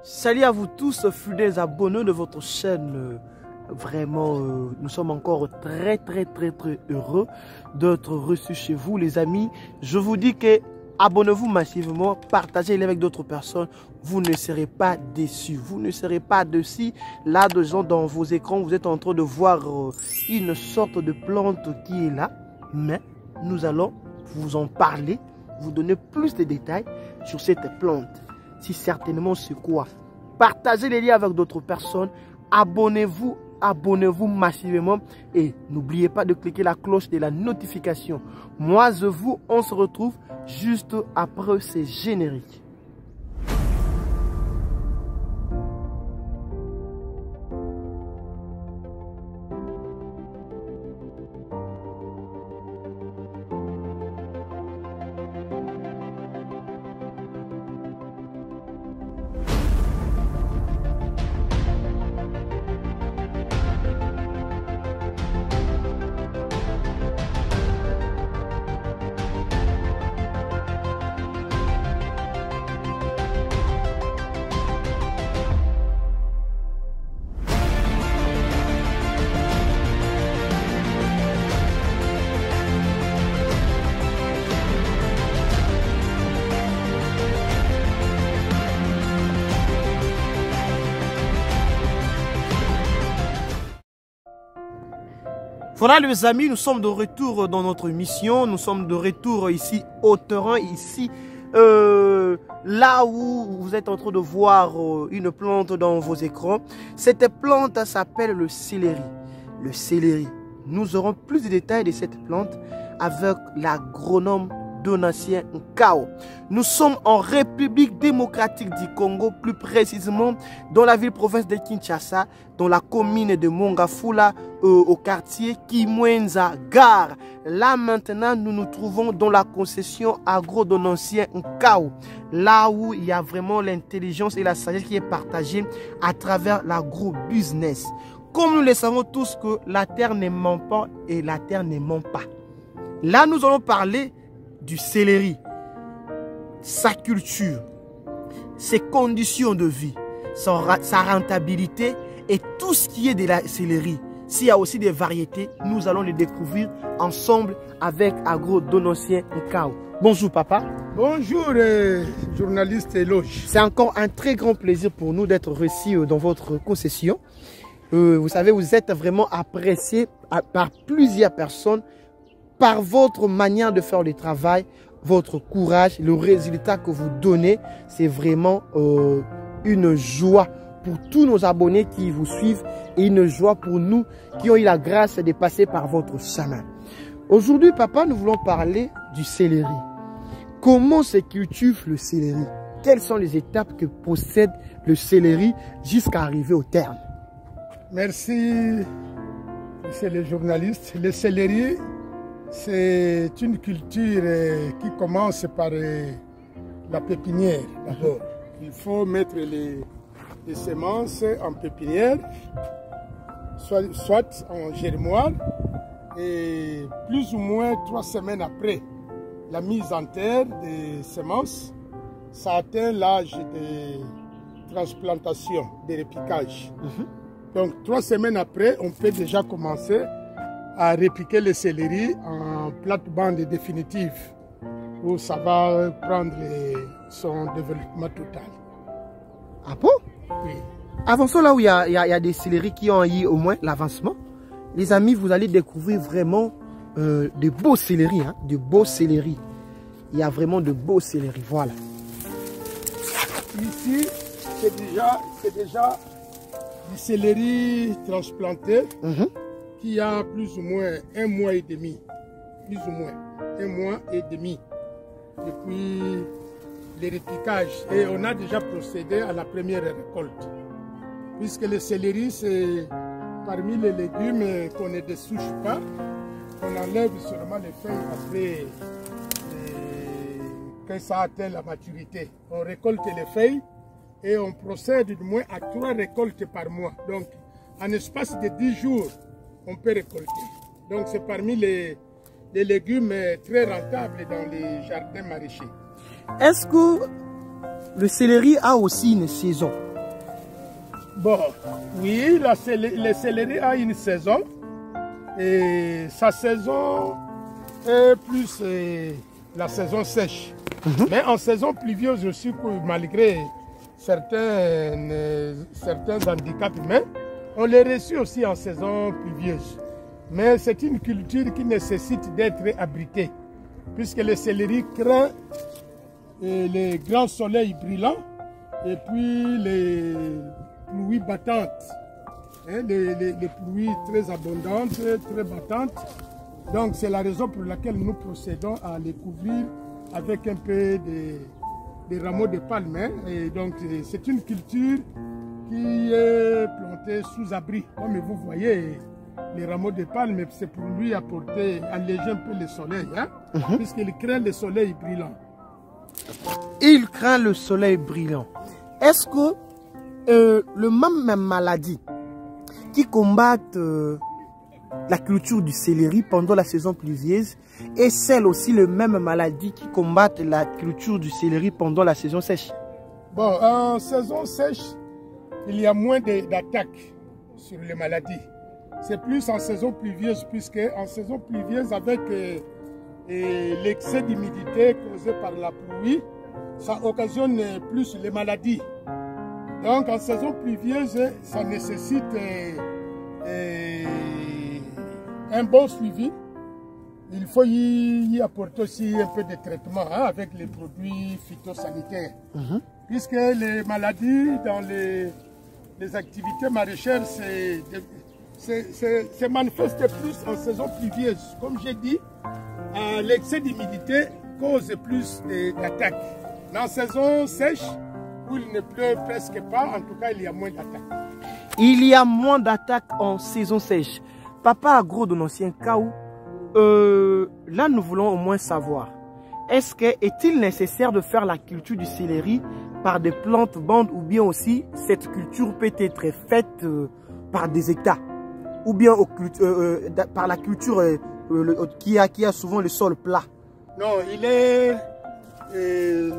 Salut à vous tous, fidèles abonnés de votre chaîne. Vraiment, nous sommes encore très heureux d'être reçus chez vous, les amis. Je vous dis que abonnez-vous massivement, partagez-les avec d'autres personnes. Vous ne serez pas déçus. Vous ne serez pas déçus. Là, de gens dans vos écrans, vous êtes en train de voir une sorte de plante qui est là. Mais nous allons vous en parler, vous donner plus de détails sur cette plante. Si certainement c'est quoi? Partagez les liens avec d'autres personnes. Abonnez-vous massivement. Et n'oubliez pas de cliquer la cloche de la notification. Moi, on se retrouve juste après ces génériques. Voilà les amis, nous sommes de retour dans notre mission, nous sommes de retour ici au terrain, ici là où vous êtes en train de voir une plante dans vos écrans. Cette plante s'appelle le céleri. Le céleri. Nous aurons plus de détails de cette plante avec l'agronome Donatien Nkao. Nous sommes en République démocratique du Congo, plus précisément dans la ville-province de Kinshasa, dans la commune de Mongafula, au quartier Kimwenza Gare. Là maintenant, nous nous trouvons dans la concession agro-Donatien Nkao, là où il y a vraiment l'intelligence et la sagesse qui est partagée à travers l'agro-business. Comme nous le savons tous que la terre ne ment pas et la terre ne ment pas. Là, nous allons parler du céleri, sa culture, ses conditions de vie, sa rentabilité et tout ce qui est de la céleri. S'il y a aussi des variétés, nous allons les découvrir ensemble avec agro-Donatien Nkao. Bonjour papa. Bonjour journaliste Eloge. C'est encore un très grand plaisir pour nous d'être reçus dans votre concession. Vous savez, vous êtes vraiment apprécié par plusieurs personnes par votre manière de faire le travail, votre courage, le résultat que vous donnez. C'est vraiment une joie pour tous nos abonnés qui vous suivent et une joie pour nous qui ont eu la grâce de passer par votre chemin. Aujourd'hui, papa, nous voulons parler du céleri. Comment se cultive le céleri? Quelles sont les étapes que possède le céleri jusqu'à arriver au terme? Merci, monsieur le journaliste. Le céleri, c'est une culture qui commence par la pépinière d'abord. Il faut mettre les semences en pépinière, soit en germoire, et plus ou moins 3 semaines après la mise en terre des semences, ça atteint l'âge de transplantation, de repiquage. Donc 3 semaines après, on peut déjà commencer à répliquer le céleri en plate-bande définitive où ça va prendre son développement total. Ah bon? Oui. Avançons là où il y a des céleris qui ont eu au moins l'avancement. Les amis, vous allez découvrir vraiment de beaux céleris, hein, de beaux céleris. Il y a vraiment de beaux céleris, voilà. Ici, c'est déjà du céleri transplanté. Qui a plus ou moins 1 mois et demi, plus ou moins 1 mois et demi depuis le repiquage. Et on a déjà procédé à la première récolte. Puisque le céleri, c'est parmi les légumes qu'on ne dessouche pas. On enlève seulement les feuilles après que ça atteint la maturité. On récolte les feuilles et on procède du moins à 3 récoltes par mois. Donc, en espace de 10 jours, on peut récolter. Donc c'est parmi les légumes très rentables dans les jardins maraîchers. Est-ce que le céleri a aussi une saison? Bon, oui, le céleri a une saison. Et sa saison est plus la saison sèche. Mais en saison pluvieuse aussi, malgré certains handicaps humains, on les reçut aussi en saison pluvieuse. Mais c'est une culture qui nécessite d'être abritée, puisque le céleri craint les grands soleils brillants et puis les pluies battantes. Les pluies très abondantes, très battantes. Donc c'est la raison pour laquelle nous procédons à les couvrir avec un peu de rameaux de palme. Et donc c'est une culture qui est plantée sous abri. Comme vous voyez, les rameaux de palme, c'est pour lui apporter, alléger un peu le soleil, puisqu'il craint le soleil brillant. Il craint le soleil brillant. Est-ce que le même maladie qui combattent la culture du céleri pendant la saison pluvieuse et celle aussi le même maladie qui combattent la culture du céleri pendant la saison sèche? Bon, en saison sèche, il y a moins d'attaques sur les maladies. C'est plus en saison pluvieuse, puisque en saison pluvieuse, avec l'excès d'humidité causé par la pluie, ça occasionne plus les maladies. Donc en saison pluvieuse, ça nécessite un bon suivi. Il faut y apporter aussi un peu de traitement avec les produits phytosanitaires. Puisque les maladies dans les activités maraîchères se manifestent plus en saison pluvieuse. Comme j'ai dit, l'excès d'humidité cause plus d'attaques. Dans la saison sèche, où il ne pleut presque pas, en tout cas il y a moins d'attaques. Il y a moins d'attaques en saison sèche. Papa Agro de l'ancien Kaou, là nous voulons au moins savoir, est-il nécessaire de faire la culture du céleri par des plantes bandes ou bien aussi cette culture peut être faite par des hectares ou bien par la culture qui a souvent le sol plat? Non, il est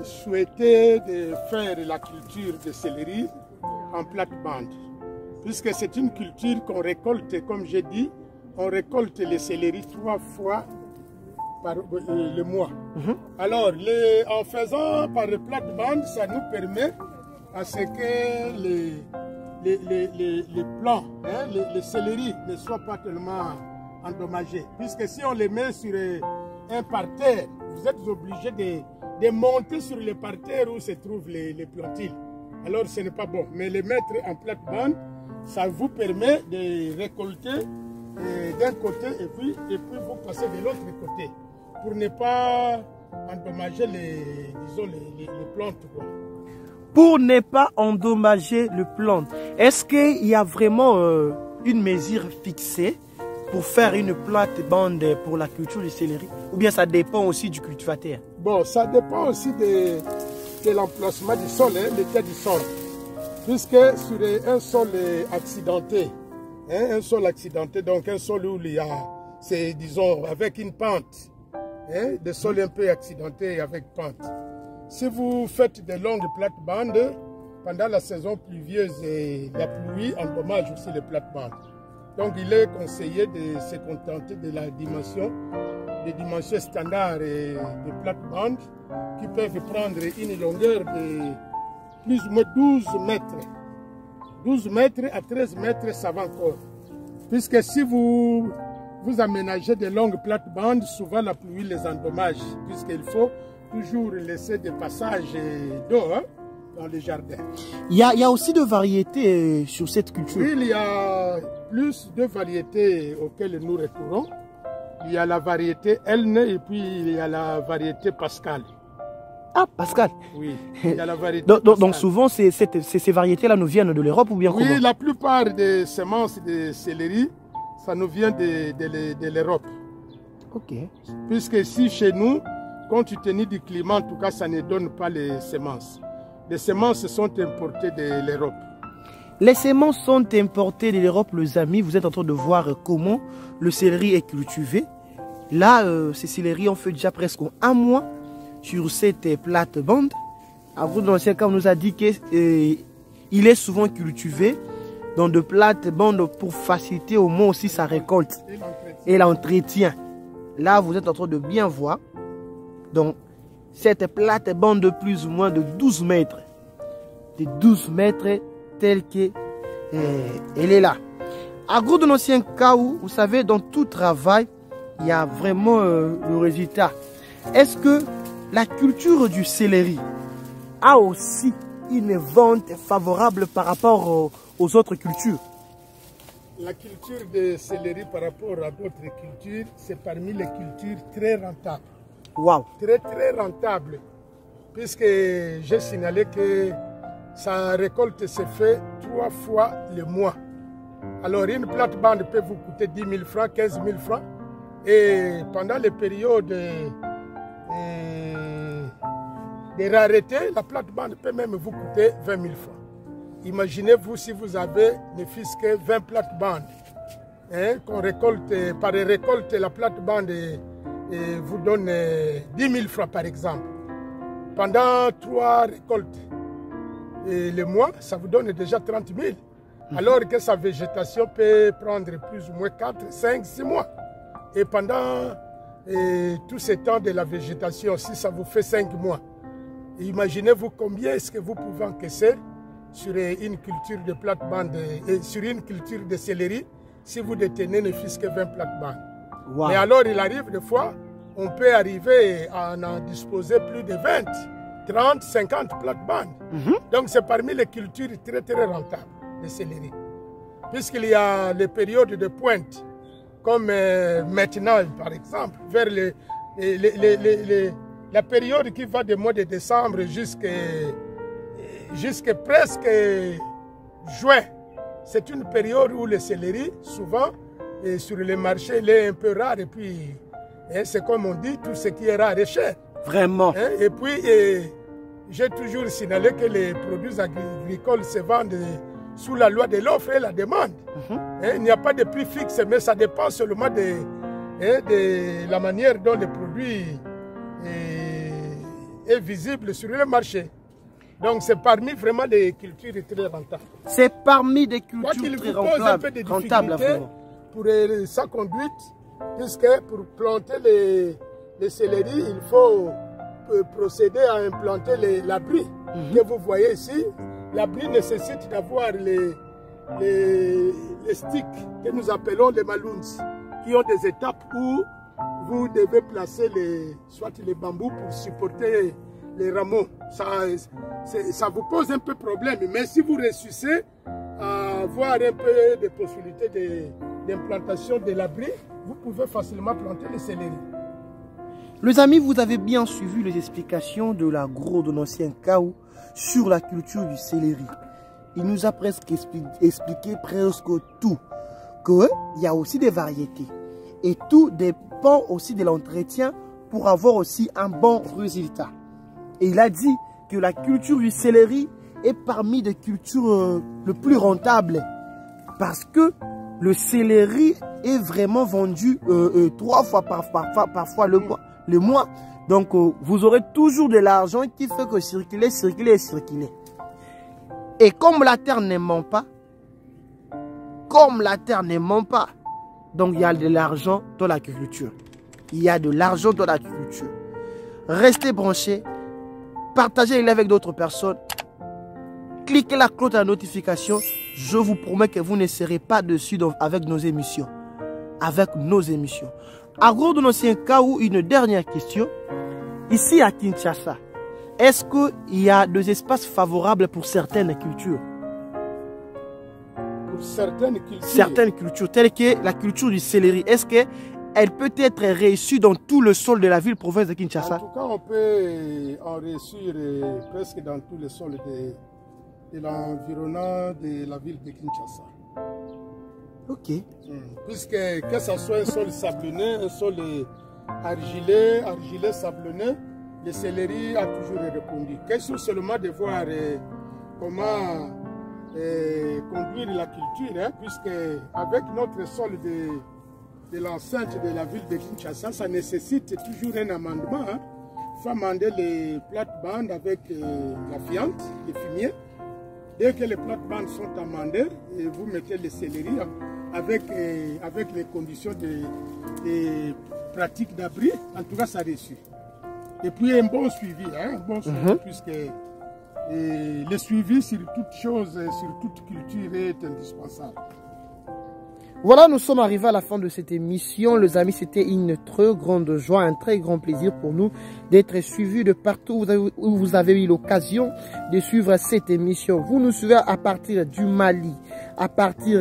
souhaité de faire la culture de céleri en plate-bande, puisque c'est une culture qu'on récolte, comme j'ai dit, on récolte les céleri 3 fois par le mois. Alors, en faisant par le plate-bande, ça nous permet à ce que les plants, les céleri ne soient pas tellement endommagés. Puisque si on les met sur un parterre, vous êtes obligé de monter sur le parterre où se trouvent les plantules. Alors ce n'est pas bon. Mais les mettre en plate-bande, ça vous permet de récolter d'un côté et puis vous passez de l'autre côté pour ne pas endommager les plantes. Pour ne pas endommager les plantes, est-ce qu'il y a vraiment une mesure fixée pour faire une plate-bande pour la culture du céleri? Ou bien ça dépend aussi du cultivateur? Bon, ça dépend aussi de l'emplacement du sol, l'état du sol. Puisque sur un sol accidenté, donc un sol où il y a, c'est disons, avec une pente, des sols un peu accidentés avec pente. Si vous faites de longues plates-bandes, pendant la saison pluvieuse et la pluie endommage aussi les plates-bandes. Donc il est conseillé de se contenter de la dimension, des dimensions standards de plates-bandes qui peuvent prendre une longueur de plus ou moins 12 mètres. 12 mètres à 13 mètres, ça va encore. Puisque si vous aménagez de longues plates-bandes, souvent la pluie les endommage, puisqu'il faut toujours laisser des passages d'eau dans les jardins. Il y a aussi de variétés sur cette culture. Oui, il y a plus de variétés auxquelles nous recourons. Il y a la variété Elne et puis il y a la variété Pascal. Ah, Pascal. Oui, il y a la variété donc souvent, ces variétés-là nous viennent de l'Europe ou bien comment? Oui, la plupart des semences de céleri, ça nous vient de l'Europe. Ok. Puisque ici, chez nous, compte tenu du climat, en tout cas, ça ne donne pas les semences. Les semences sont importées de l'Europe. Les semences sont importées de l'Europe, les amis. Vous êtes en train de voir comment le céleri est cultivé. Là, ces céleri ont fait déjà presque un mois sur cette plate-bande. Agro de l'ancien Kaou nous a dit qu'il est souvent cultivé dans de plates-bandes pour faciliter au moins aussi sa récolte et l'entretien. Là, vous êtes en train de bien voir. Donc, cette plate-bande de plus ou moins de 12 mètres. De 12 mètres telle qu'elle est là. Agrodononcien Kaou, vous savez, dans tout travail, il y a vraiment le résultat. Est-ce que la culture du céleri a aussi une vente favorable par rapport aux autres cultures? La culture de céleri par rapport à d'autres cultures, c'est parmi les cultures très rentables. Wow. Très très rentable. Puisque j'ai signalé que sa récolte se fait 3 fois le mois. Alors une plate-bande peut vous coûter 10 000 francs, 15 000 francs. Et pendant les périodes de rareté, la plate-bande peut même vous coûter 20 000 francs. Imaginez-vous si vous avez ne fût-ce que 20 plates-bandes. Hein, qu'on récolte, par récolte, la plate-bande vous donne 10 000 francs par exemple. Pendant 3 récoltes le mois, ça vous donne déjà 30 000. Alors que sa végétation peut prendre plus ou moins 4, 5, 6 mois. Et pendant tout ce temps de la végétation, si ça vous fait 5 mois, imaginez-vous combien est-ce que vous pouvez encaisser sur une culture de plate-bande et sur une culture de céleri si vous détenez ne fût-ce que 20 plates-bandes. Wow. Mais alors il arrive des fois, on peut arriver à en disposer plus de 20, 30, 50 plates-bandes. Donc c'est parmi les cultures très très rentables, le céleri. Puisqu'il y a les périodes de pointe, comme maintenant par exemple, vers la période qui va du mois de décembre jusqu'à presque juin. C'est une période où le céleri, souvent, sur les marchés, il est un peu rare. Et puis, c'est comme on dit, tout ce qui est rare est cher. Vraiment. Et puis, j'ai toujours signalé que les produits agricoles se vendent sous la loi de l'offre et la demande. Il n'y a pas de prix fixe, mais ça dépend seulement de la manière dont le produit est visible sur le marché. Donc c'est parmi vraiment les cultures très rentables. C'est parmi des cultures très rentables. Un peu de difficulté pour sa conduite, puisque pour planter les céleri, il faut procéder à implanter l'abri que vous voyez ici. L'abri nécessite d'avoir les sticks que nous appelons les maloons, qui ont des étapes où vous devez placer soit les bambous pour supporter les rameaux. Ça vous pose un peu problème, mais si vous réussissez à avoir un peu de possibilités d'implantation de l'abri, vous pouvez facilement planter les céleri. Les amis, vous avez bien suivi les explications de l'agrodononcien Kaou sur la culture du céleri. Il nous a presque expliqué presque tout, qu'il y a aussi des variétés. Et tout dépend aussi de l'entretien pour avoir aussi un bon résultat. Et il a dit que la culture du céleri est parmi les cultures les plus rentables. Parce que le céleri est vraiment vendu 3 fois parfois le mois. Donc vous aurez toujours de l'argent qui fait que circuler. Et comme la terre ne ment pas, donc il y a de l'argent dans l'agriculture. Restez branchés, partagez-le avec d'autres personnes, cliquez la cloche de la notification. Je vous promets que vous ne serez pas dessus avec nos émissions. Agrodononcien Kaou, une dernière question. Ici à Kinshasa, est-ce qu'il y a des espaces favorables pour certaines cultures? Pour certaines cultures? Certaines cultures, telles que la culture du céleri. Est-ce qu'elle peut être réussue dans tout le sol de la ville-province de Kinshasa? En tout cas, on peut en réussir presque dans tout le sol de l'environnement de la ville de Kinshasa. Ok. Puisque que ce soit un sol sablonneux, un sol argileux, sablonneux, le céleri a toujours répondu. Question seulement de voir comment conduire la culture, hein, puisque avec notre sol de l'enceinte de la ville de Kinshasa, ça nécessite toujours un amendement. Hein. Il faut amender les plates-bandes avec la fiente, le fumier. Dès que les plates-bandes sont amendées, et vous mettez le céleri avec les conditions de pratique d'abri. En tout cas, ça réussit. Et puis un bon suivi, hein, un bon suivi, puisque le suivi sur toute chose, sur toute culture est indispensable. Voilà, nous sommes arrivés à la fin de cette émission. Les amis, c'était une très grande joie, un très grand plaisir pour nous d'être suivis de partout où vous avez eu l'occasion de suivre cette émission. Vous nous suivez à partir du Mali, à partir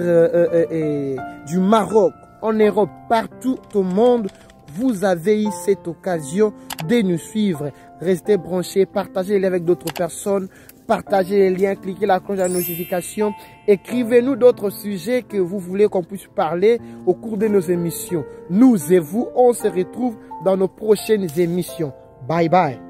du Maroc, en Europe, partout au monde. Vous avez eu cette occasion de nous suivre. Restez branchés, partagez les liens avec d'autres personnes. Partagez les liens, cliquez la cloche de la notification. Écrivez-nous d'autres sujets que vous voulez qu'on puisse parler au cours de nos émissions. Nous et vous, on se retrouve dans nos prochaines émissions. Bye bye.